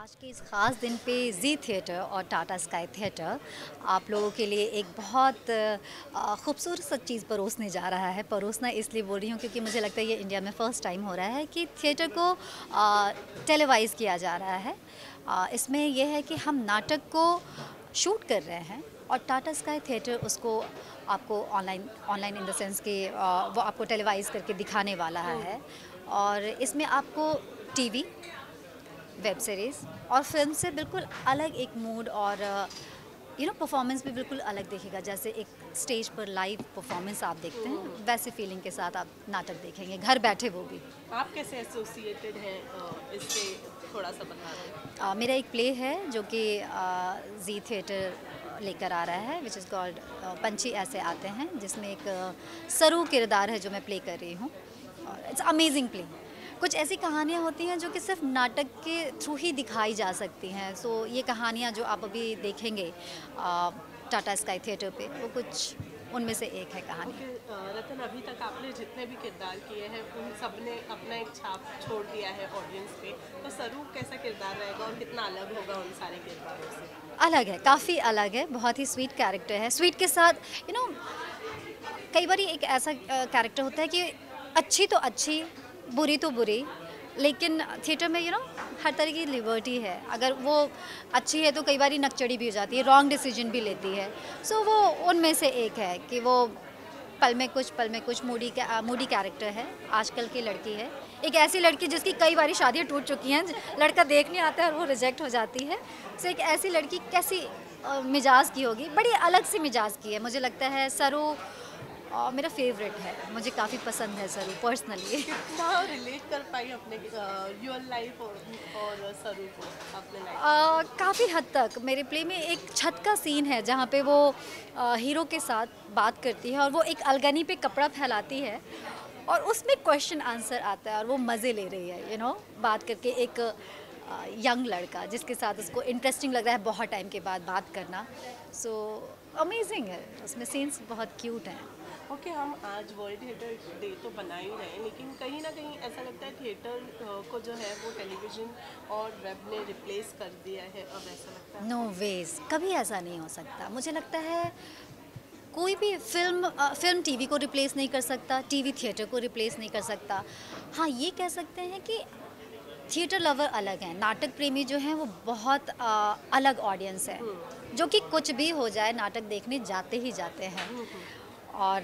आज के इस ख़ास दिन पे ज़ी थिएटर और टाटा स्काई थिएटर आप लोगों के लिए एक बहुत ख़ूबसूरत सा चीज़ परोसने जा रहा है। परोसना इसलिए बोल रही हूँ क्योंकि मुझे लगता है ये इंडिया में फ़र्स्ट टाइम हो रहा है कि थिएटर को टेलीवाइज़ किया जा रहा है। इसमें यह है कि हम नाटक को शूट कर रहे हैं और टाटा स्काई थिएटर उसको आपको online online in the sense कि वो आपको टेलीवाइज़ करके दिखाने वाला है। और इसमें आपको टीवी, वेब सीरीज़ और फ़िल्म से बिल्कुल अलग एक मूड और परफॉर्मेंस भी बिल्कुल अलग दिखेगा। जैसे एक स्टेज पर लाइव परफॉर्मेंस आप देखते हैं वैसे फीलिंग के साथ आप नाटक देखेंगे घर बैठे, वो भी। आप कैसे एसोसिएटेड हैं इससे, थोड़ा सा बता दें। मेरा एक प्ले है जो कि ज़ी थिएटर लेकर आ रहा है, विच इज़ कॉल्ड पंछी ऐसे आते हैं, जिसमें एक सरू किरदार है जो मैं प्ले कर रही हूँ। और इट्स अमेजिंग प्ले। कुछ ऐसी कहानियाँ होती हैं जो कि सिर्फ नाटक के थ्रू ही दिखाई जा सकती हैं। सो ये कहानियाँ जो आप अभी देखेंगे टाटा स्काई थिएटर पे, वो कुछ उनमें से एक है कहानी। रतन, अभी तक आपने जितने भी किरदार किए हैं उन सब ने अपना एक छाप छोड़ दिया है ऑडियंस पे, तो सरू कैसा किरदार रहेगा और कितना अलग होगा उन सारे किरदारों से? अलग है, काफ़ी अलग है, बहुत ही स्वीट कैरेक्टर है। स्वीट के साथ कई बार एक ऐसा कैरेक्टर होता है कि अच्छी तो अच्छी, बुरी तो बुरी, लेकिन थिएटर में हर तरह की लिबर्टी है। अगर वो अच्छी है तो कई बार नकचड़ी भी हो जाती है, रॉन्ग डिसीजन भी लेती है। सो वो उनमें से एक है कि वो पल में कुछ मूडी कैरेक्टर है। आजकल की लड़की है, एक ऐसी लड़की जिसकी कई बारी शादियाँ टूट चुकी हैं, लड़का देखने आता है और वो रिजेक्ट हो जाती है। सो एक ऐसी लड़की कैसी मिजाज की होगी, बड़ी अलग सी मिजाज की है। मुझे लगता है सरू मेरा फेवरेट है, मुझे काफ़ी पसंद है सरू पर्सनली। कितना रिलेट कर पाई अपने रियल लाइफ और सरू को अपने लाइफ? काफ़ी हद तक मेरे प्ले में एक छत का सीन है जहाँ पे वो हीरो के साथ बात करती है और वो एक अलगनी पे कपड़ा फैलाती है और उसमें क्वेश्चन आंसर आता है और वो मज़े ले रही है बात करके। एक यंग लड़का जिसके साथ उसको इंटरेस्टिंग लग रहा है बहुत टाइम के बाद बात करना। सो अमेजिंग है, उसमें सीन्स बहुत क्यूट हैं। ओके, हम आज वर्ल्ड थिएटर डे तो बना ही रहे हैं, लेकिन कहीं ना कहीं ऐसा लगता है थिएटर को जो है वो टेलीविज़न और वेब ने रिप्लेस कर दिया है, अब ऐसा लगता है? नो वेज, कभी ऐसा नहीं हो सकता। मुझे लगता है कोई भी फिल्म टीवी को रिप्लेस नहीं कर सकता, टीवी थिएटर को रिप्लेस नहीं कर सकता। हाँ, ये कह सकते हैं कि थिएटर लवर अलग हैं, नाटक प्रेमी जो हैं वो बहुत अलग ऑडियंस है, जो कि कुछ भी हो जाए नाटक देखने जाते ही जाते हैं। और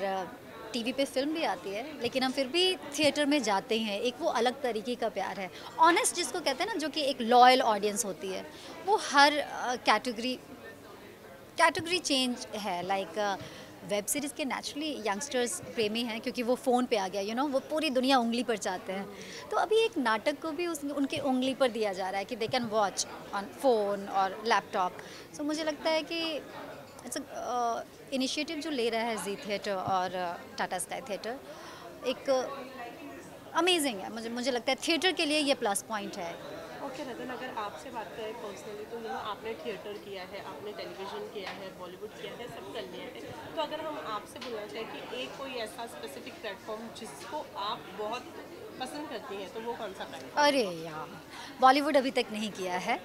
टीवी पे फिल्म भी आती है लेकिन हम फिर भी थिएटर में जाते हैं। एक वो अलग तरीके का प्यार है, ऑनेस्ट जिसको कहते हैं ना, जो कि एक लॉयल ऑडियंस होती है। वो हर कैटेगरी चेंज है। लाइक वेब सीरीज़ के नेचुरली यंगस्टर्स प्रेमी हैं क्योंकि वो फ़ोन पे आ गया, वो पूरी दुनिया उंगली पर चाहते हैं। तो अभी एक नाटक को भी उनके उंगली पर दिया जा रहा है कि they can watch on phone और लैपटॉप। सो मुझे लगता है कि इट्स इनिशिएटिव जो ले रहा है ज़ी थिएटर और टाटा स्काई थिएटर, एक अमेजिंग है। मुझे लगता है थिएटर के लिए ये प्लस पॉइंट है। ओके रतन, अगर आपसे बात करें पर्सनली, तो आपने थिएटर किया है, आपने टेलीविज़न किया है, बॉलीवुड किया है, सब कर लिया है। तो अगर हम आपसे बोलना चाहें कि एक कोई ऐसा स्पेसिफिक प्लेटफॉर्म जिसको आप बहुत पसंद करती हैं, तो वो कौन सा प्लेटफॉर्म? अरे यार, बॉलीवुड अभी तक नहीं किया है।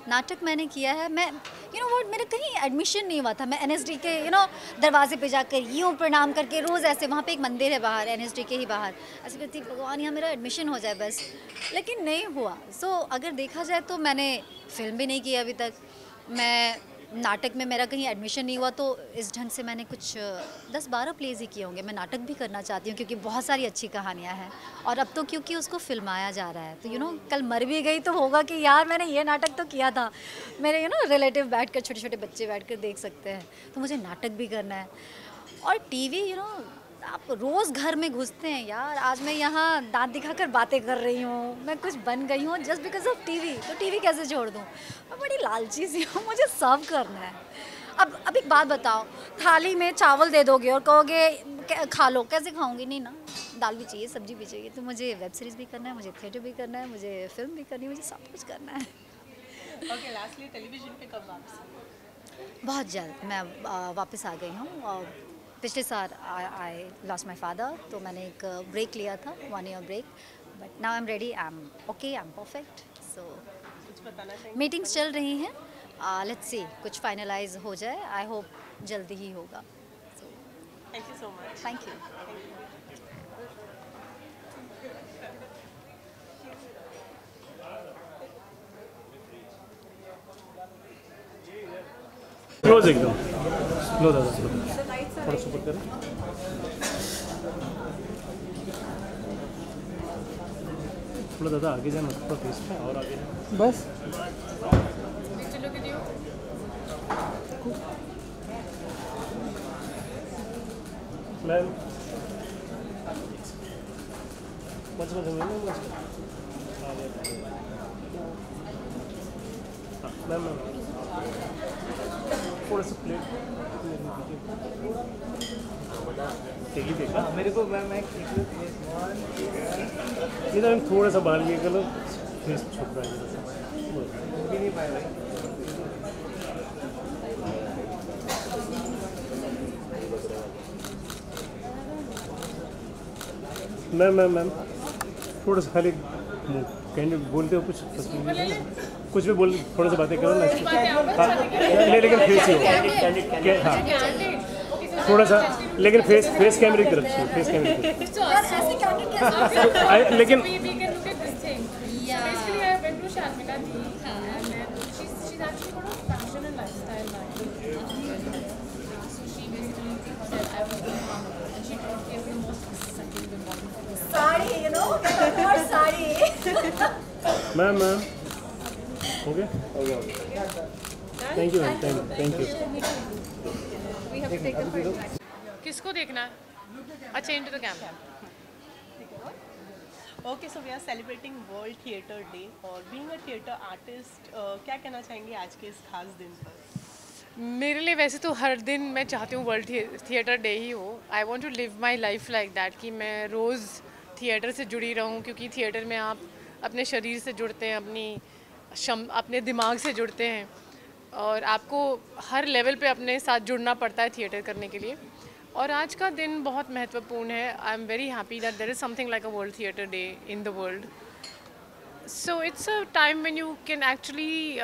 नाटक मैंने किया है। मैं व्हाट, मेरा कहीं एडमिशन नहीं हुआ था। मैं एनएसडी के दरवाजे पे जाकर यूँ प्रणाम करके रोज़ ऐसे, वहाँ पे एक मंदिर है बाहर एनएसडी के ही बाहर, ऐसे करती भगवान यहाँ मेरा एडमिशन हो जाए बस, लेकिन नहीं हुआ। सो अगर देखा जाए तो मैंने फ़िल्म भी नहीं की अभी तक। मैं नाटक में मेरा कहीं एडमिशन नहीं हुआ, तो इस ढंग से मैंने कुछ 10-12 प्लेज़ ही किए होंगे। मैं नाटक भी करना चाहती हूँ क्योंकि बहुत सारी अच्छी कहानियाँ हैं और अब तो क्योंकि उसको फिल्माया जा रहा है तो कल मर भी गई तो होगा कि यार मैंने ये नाटक तो किया था। मेरे रिलेटिव बैठकर, छोटे छोटे बच्चे बैठकर देख सकते हैं। तो मुझे नाटक भी करना है। और टीवी, आप रोज़ घर में घुसते हैं यार। आज मैं यहाँ दांत दिखाकर बातें कर रही हूँ, मैं कुछ बन गई हूँ जस्ट बिकॉज ऑफ टीवी, तो टीवी कैसे छोड़ दूँ? मैं बड़ी लालची सी हूँ, मुझे सर्व करना है। अब एक बात बताओ, थाली में चावल दे दोगे और कहोगे खा लो, कैसे खाऊंगी? नहीं ना, दाल भी चाहिए, सब्जी भी चाहिए। तो मुझे वेब सीरीज़ भी करना है, मुझे थिएटर भी करना है, मुझे फिल्म भी करनी है, मुझे सब कुछ करना है। ओके, लास्टली टेलीविज़न पे कब वापसी? बहुत जल्द मैं वापस आ गई हूँ। और पिछले साल आई लॉस्ट माई फादर, तो मैंने एक ब्रेक लिया था, 1 year break, but now I am ready, I am okay, I am perfect. So कुछ बताना चाहेंगे? मीटिंग्स चल रही हैं, लेट्स सी कुछ फाइनलाइज हो जाए, आई होप जल्दी ही होगा। So thank you so much. Thank you. Close एकदम स्लो दादा स्लो थोड़ा सपोर्ट करें। थोड़ा दादा आगे जाना थोड़ा फेस पे और आगे जाना बस। मैम मैम मैम थोड़ा सा प्लेट तेली देखा मेरे को। मैम ये तो थोड़ा सा बाहर ये करो फेस छुप रहा है भी नहीं पाया। मैम थोड़ा सा खाली कहीं बोलते हो कुछ भी बोल थोड़ा सा बातें करो ना। हाँ नहीं लेकिन फेस ही हो हाँ थोड़ा सा लेकिन फेस कैमरे की तरफ से फेस कैमरे की लेकिन मैम हो गया thank you ma'am thank you. किसको देखना है? अच्छा into the camera. Okay so we are celebrating world theatre day और बीइंग अ थिएटर आर्टिस्ट क्या कहना चाहेंगे आज के इस खास दिन पर? मेरे लिए वैसे तो हर दिन मैं चाहती हूँ वर्ल्ड थिएटर डे ही हो। I want to live my life like that कि मैं रोज़ थिएटर से जुड़ी रहूँ, क्योंकि थिएटर में आप अपने शरीर से जुड़ते हैं, अपने दिमाग से जुड़ते हैं और आपको हर लेवल पे अपने साथ जुड़ना पड़ता है थिएटर करने के लिए। और आज का दिन बहुत महत्वपूर्ण है। I am very happy that there is something like a world theatre day in the world. So it's a time when you can actually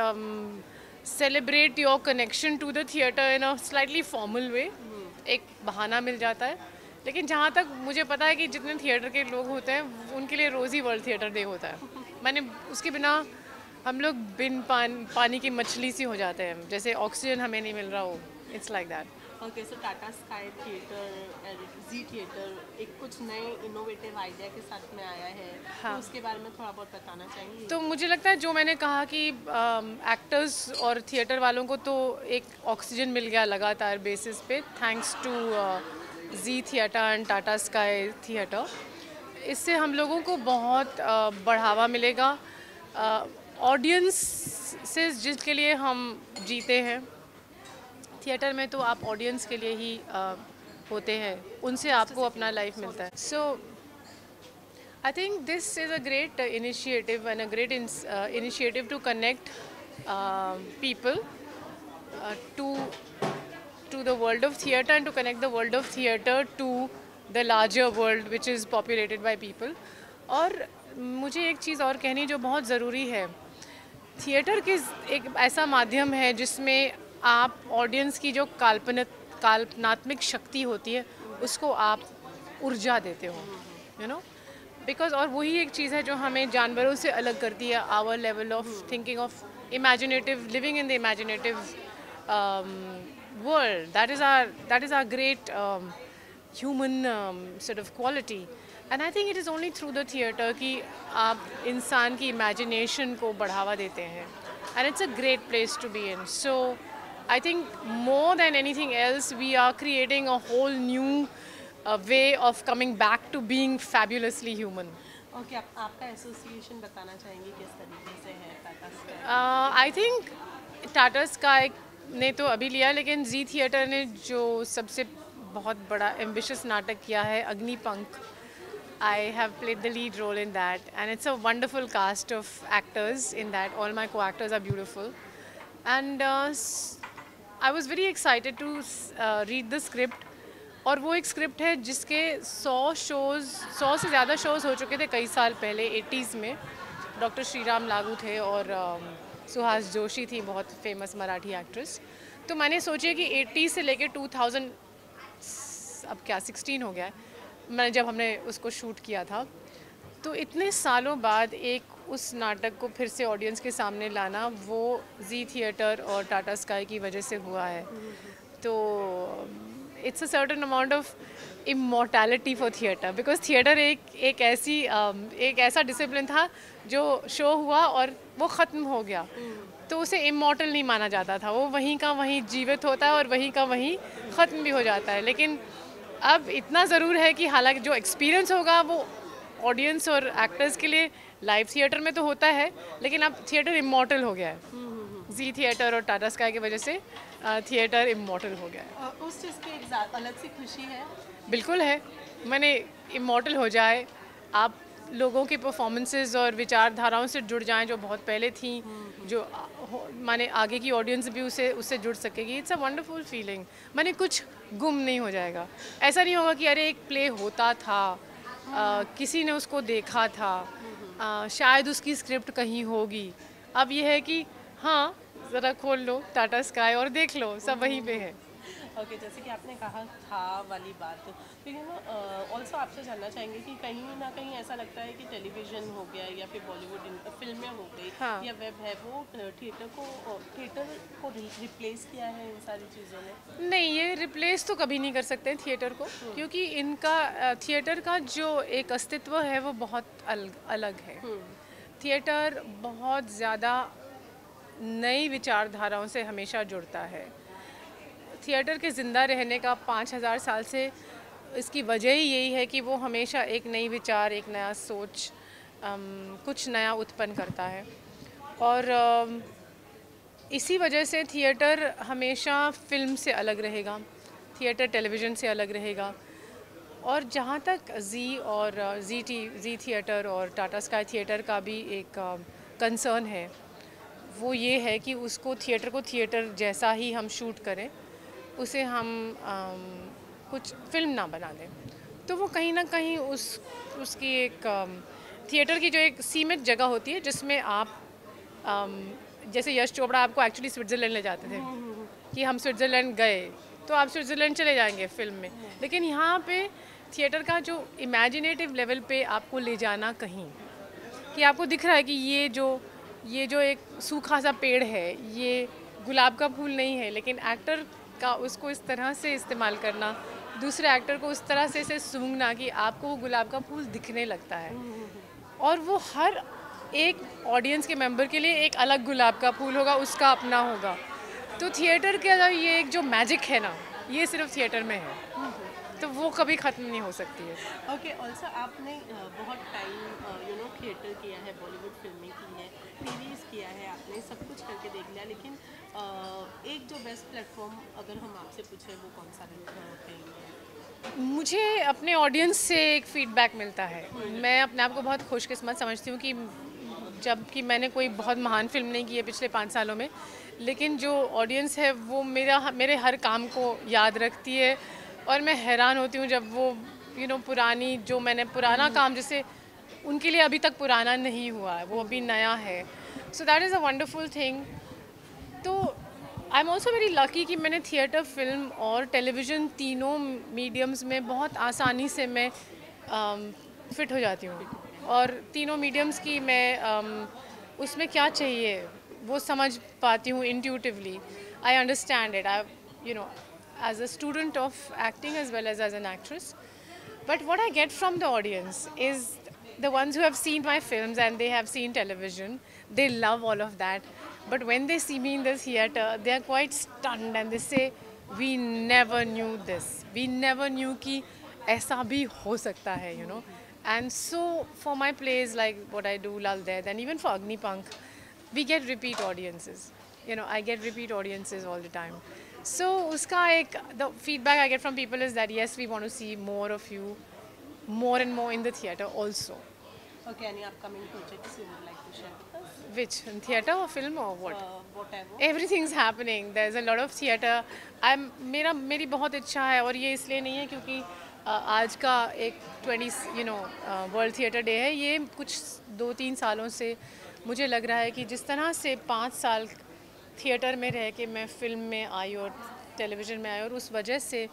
celebrate your connection to the theatre in a slightly formal way. एक बहाना मिल जाता है, लेकिन जहाँ तक मुझे पता है कि जितने थिएटर के लोग होते हैं उनके लिए रोज़ ही वर्ल्ड थिएटर डे होता है। मैंने उसके बिना हम लोग बिन पानी की मछली सी हो जाते हैं, जैसे ऑक्सीजन हमें नहीं मिल रहा हो। It's like that. Okay so Tata Sky theatre Zee theatre एक कुछ नए इनोवेटिव आइडिया के साथ में आया है। हाँ। तो उसके बारे में थोड़ा बहुत बताना चाहेंगे? तो मुझे लगता है जो मैंने कहा कि एक्टर्स और थिएटर वालों को तो एक ऑक्सीजन मिल गया लगातार बेसिस पे, thanks to Zee theatre and Tata Sky theatre. इससे हम लोगों को बहुत बढ़ावा मिलेगा। ऑडियंस से जिसके लिए हम जीते हैं, थिएटर में तो आप ऑडियंस के लिए ही होते हैं, उनसे आपको अपना लाइफ मिलता है। So I think this is a great initiative and a great initiative to connect people to the world of theatre and to connect the world of theatre to the larger world which is populated by people. और मुझे एक चीज़ और कहनी जो बहुत ज़रूरी है, theatre की एक ऐसा माध्यम है जिसमें आप ऑडियंस की जो काल्पनात्मक शक्ति होती है उसको आप ऊर्जा देते हो, यू नो, बिकॉज और वही एक चीज़ है जो हमें जानवरों से अलग करती है। Our level of thinking of imaginative living in the imaginative world, that is our great human sort of quality, and I think it is only through the theatre कि आप इंसान की imagination को बढ़ावा देते हैं, and it's a great place to be in. So I think more than anything else we are creating a whole new way of coming back to being fabulously human. Okay आपका association बताना चाहेंगे किस तरीके से है Tata sky? I think Tata sky ने तो अभी लिया, लेकिन जी थिएटर ने जो सबसे बहुत बड़ा एम्बिशियस नाटक किया है Agnipankh, I have played the lead role in that and it's a wonderful cast of actors in that. All my co actors are beautiful and I was very excited to read the script. और वो एक script है जिसके 100 से ज़्यादा shows हो चुके थे कई साल पहले 80s में, डॉक्टर श्रीराम लागू थे और सुहास जोशी थी, बहुत फेमस मराठी एक्ट्रेस। तो मैंने सोचा कि 80 से लेके 2000, अब क्या 16 हो गया है, मैंने जब हमने उसको शूट किया था, तो इतने सालों बाद एक उस नाटक को फिर से ऑडियंस के सामने लाना, वो जी थिएटर और टाटा स्काई की वजह से हुआ है। तो it's a certain amount of immortality for theatre, because theatre एक ऐसा डिसिप्लिन था जो शो हुआ और वो ख़त्म हो गया, तो उसे इमॉर्टल नहीं माना जाता था। वो वहीं का वहीं जीवित होता है और वहीं का वहीं ख़त्म भी हो जाता है। लेकिन अब इतना ज़रूर है कि हालांकि जो एक्सपीरियंस होगा वो ऑडियंस और एक्टर्स के लिए लाइव थिएटर में तो होता है, लेकिन अब थिएटर इमॉर्टल हो गया है। जी थिएटर और टाटा स्काई की वजह से थिएटर इमॉर्टल हो गया है। उस चीज़ की एक अलग सी खुशी है। बिल्कुल है, मैंने इमॉर्टल हो जाए, आप लोगों के परफॉर्मेंसेस और विचारधाराओं से जुड़ जाएं जो बहुत पहले थी, जो माने आगे की ऑडियंस भी उससे जुड़ सकेगी। It's a wonderful feeling. माने कुछ गुम नहीं हो जाएगा। ऐसा नहीं होगा कि अरे एक प्ले होता था, किसी ने उसको देखा था, शायद उसकी स्क्रिप्ट कहीं होगी। अब ये है कि हाँ, ज़रा खोल लो टाटा स्काई और देख लो, सब वहीं पे है। ओके, जैसे कि आपने कहा था वाली बात, तो यू नो ऑल्सो आपसे जानना चाहेंगे कि कहीं ना कहीं ऐसा लगता है कि टेलीविज़न हो गया या फिर बॉलीवुड फिल्में हो गई, हाँ। या वेब है, वो थिएटर को रिप्लेस किया है इन सारी चीज़ों ने? नहीं, ये रिप्लेस तो कभी नहीं कर सकते थिएटर को, क्योंकि इनका थिएटर का जो एक अस्तित्व है वो बहुत अलग है। थिएटर बहुत ज़्यादा नई विचारधाराओं से हमेशा जुड़ता है। थिएटर के ज़िंदा रहने का 5000 साल से इसकी वजह ही यही है कि वो हमेशा एक नई विचार, एक नया सोच, कुछ नया उत्पन्न करता है। और इसी वजह से थिएटर हमेशा फिल्म से अलग रहेगा, थिएटर टेलीविज़न से अलग रहेगा। और जहाँ तक जी थिएटर और टाटा स्काई थिएटर का भी एक कंसर्न है, वो ये है कि उसको थिएटर जैसा ही हम शूट करें, उसे हम कुछ फिल्म ना बना दें। तो वो कहीं ना कहीं उसकी एक थिएटर की जो एक सीमित जगह होती है, जिसमें आप जैसे यश चोपड़ा आपको एक्चुअली स्विट्ज़रलैंड ले जाते थे कि हम स्विट्ज़रलैंड गए, तो आप स्विट्ज़रलैंड चले जाएंगे फिल्म में। लेकिन यहाँ पे थिएटर का जो इमेजिनेटिव लेवल पे आपको ले जाना कहीं, कि आपको दिख रहा है कि ये जो एक सूखा सा पेड़ है, ये गुलाब का फूल नहीं है, लेकिन एक्टर का उसको इस तरह से इस्तेमाल करना, दूसरे एक्टर को उस तरह से सूंघना कि आपको वो गुलाब का फूल दिखने लगता है। और वो हर एक ऑडियंस के मेंबर के लिए एक अलग गुलाब का फूल होगा, उसका अपना होगा। तो थिएटर के अंदर ये एक जो मैजिक है ना, ये सिर्फ थिएटर में है, तो वो कभी ख़त्म नहीं हो सकती है। ओके, ऑल्सो आपने बहुत टाइम थिएटर किया है, बॉलीवुड फिल्में की है, टीवीज़ किया है, आपने सब कुछ करके देख लिया, लेकिन एक जो बेस्ट प्लेटफॉर्म अगर हम आपसे पूछें वो कौन सा कहेंगे? मुझे अपने ऑडियंस से एक फीडबैक मिलता है। मैं अपने आप को बहुत खुशकिस्मत समझती हूँ कि जबकि मैंने कोई बहुत महान फिल्म नहीं की है पिछले 5 सालों में, लेकिन जो ऑडियंस है वो मेरे हर काम को याद रखती है। और मैं हैरान होती हूँ जब वो पुराना काम जैसे उनके लिए अभी तक पुराना नहीं हुआ है, वो अभी नया है। So that is a wonderful thing. तो I am also very lucky कि मैंने थिएटर, फिल्म और टेलीविज़न तीनों मीडियम्स में बहुत आसानी से मैं फिट हो जाती हूँ। और तीनों मीडियम्स की मैं उसमें क्या चाहिए वो समझ पाती हूँ intuitively. I understand it, I as a student of acting as well as an actress. But what I get from the audience is the ones who have seen my films and they have seen television, they love all of that. But when they see me in the theater, they are quite stunned and they say, we never knew this. We never knew कि ऐसा भी हो सकता है, you know. And so for my plays like what I do, Lal Ded, and even for Agnipank, we get repeat audiences. I get repeat audiences all the time. So the feedback I get from people is that yes, we want to see more of you, more and more in the theater also. Okay, any upcoming projects you would like to share with us? Which, in theater or film or what? Whatever. Everything's happening. There's a lot of theater. मेरी बहुत इच्छा है, और ये इसलिए नहीं है क्योंकि आज का एक 20 वर्ल्ड थिएटर डे है। ये कुछ 2-3 सालों से मुझे लग रहा है कि जिस तरह से 5 साल थिएटर में रह के मैं फ़िल्म में आई और टेलीविज़न में आई, और उस वजह से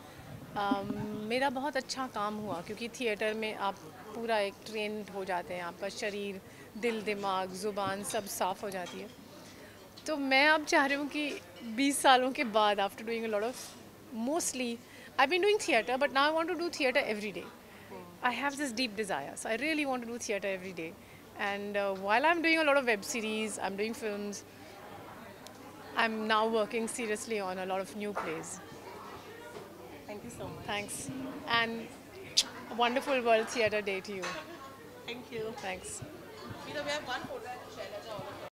मेरा बहुत अच्छा काम हुआ, क्योंकि थिएटर में आप पूरा एक ट्रेन हो जाते हैं, आपका शरीर, दिल, दिमाग, ज़ुबान सब साफ़ हो जाती है। तो मैं अब चाह रही हूँ कि 20 सालों के बाद, after doing a lot of, mostly I've been doing theatre, but now I want to do theatre every day. I have this deep desire, so I really want to do theatre every day. And while I'm doing a lot of web series, I'm doing films, I'm now working seriously on a lot of new plays. Thank you so much. Thanks. And a wonderful World Theatre Day to you. Thank you. Thanks.